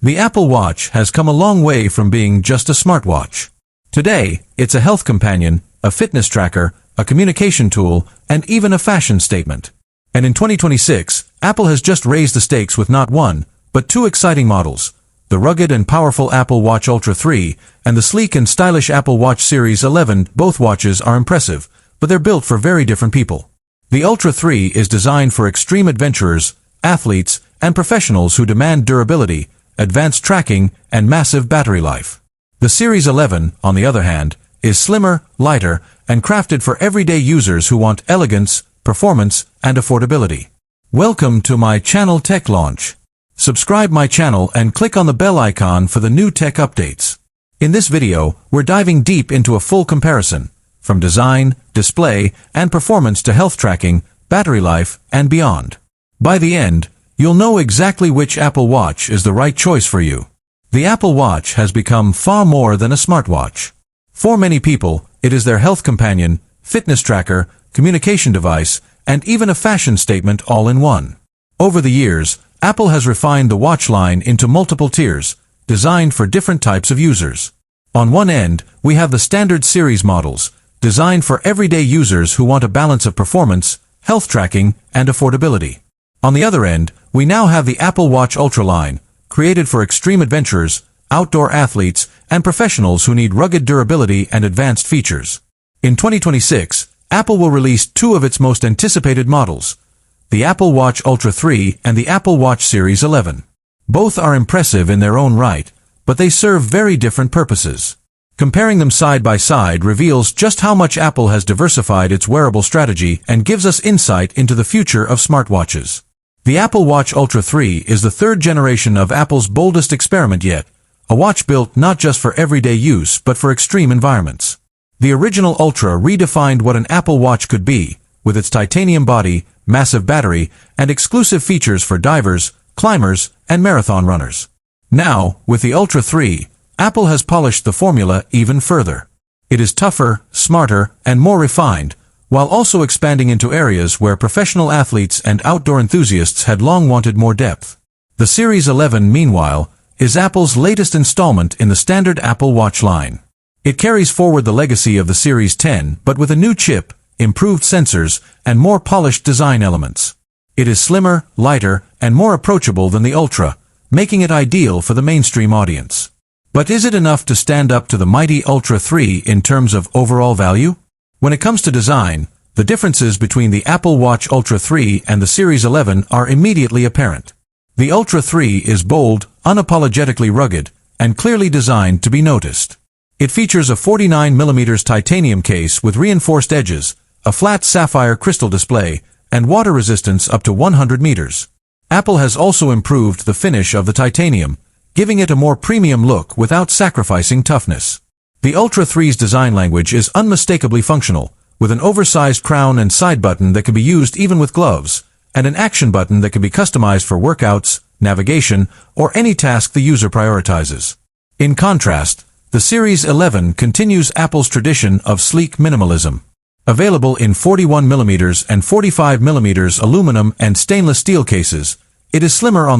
The Apple Watch has come a long way from being just a smartwatch. Today, it's a health companion, a fitness tracker, a communication tool, and even a fashion statement. And in 2026, Apple has just raised the stakes with not one, but two exciting models: the rugged and powerful Apple Watch Ultra 3 and the sleek and stylish Apple Watch Series 11. Both watches are impressive, but they're built for very different people. The Ultra 3 is designed for extreme adventurers, athletes, and professionals who demand durability, advanced tracking, and massive battery life. The Series 11, on the other hand, is slimmer, lighter, and crafted for everyday users who want elegance, performance, and affordability. Welcome to my channel Tech Launch. Subscribe my channel and click on the bell icon for the new tech updates. In this video, we're diving deep into a full comparison, from design, display, and performance to health tracking, battery life, and beyond. By the end, you'll know exactly which Apple Watch is the right choice for you. The Apple Watch has become far more than a smartwatch. For many people, it is their health companion, fitness tracker, communication device, and even a fashion statement all in one. Over the years, Apple has refined the watch line into multiple tiers, designed for different types of users. On one end, we have the standard series models, designed for everyday users who want a balance of performance, health tracking, and affordability. On the other end, we now have the Apple Watch Ultra line, created for extreme adventurers, outdoor athletes, and professionals who need rugged durability and advanced features. In 2026, Apple will release two of its most anticipated models, the Apple Watch Ultra 3 and the Apple Watch Series 11. Both are impressive in their own right, but they serve very different purposes. Comparing them side by side reveals just how much Apple has diversified its wearable strategy and gives us insight into the future of smartwatches. The Apple Watch Ultra 3 is the third generation of Apple's boldest experiment yet, a watch built not just for everyday use but for extreme environments. The original Ultra redefined what an Apple Watch could be, with its titanium body, massive battery, and exclusive features for divers, climbers, and marathon runners. Now, with the Ultra 3, Apple has polished the formula even further. It is tougher, smarter, and more refined, while also expanding into areas where professional athletes and outdoor enthusiasts had long wanted more depth. The Series 11, meanwhile, is Apple's latest installment in the standard Apple Watch line. It carries forward the legacy of the Series 10, but with a new chip, improved sensors, and more polished design elements. It is slimmer, lighter, and more approachable than the Ultra, making it ideal for the mainstream audience. But is it enough to stand up to the mighty Ultra 3 in terms of overall value? When it comes to design, the differences between the Apple Watch Ultra 3 and the Series 11 are immediately apparent. The Ultra 3 is bold, unapologetically rugged, and clearly designed to be noticed. It features a 49mm titanium case with reinforced edges, a flat sapphire crystal display, and water resistance up to 100 meters. Apple has also improved the finish of the titanium, giving it a more premium look without sacrificing toughness. The Ultra 3's design language is unmistakably functional, with an oversized crown and side button that can be used even with gloves, and an action button that can be customized for workouts, navigation, or any task the user prioritizes. In contrast, the Series 11 continues Apple's tradition of sleek minimalism. Available in 41mm and 45mm aluminum and stainless steel cases, it is slimmer on the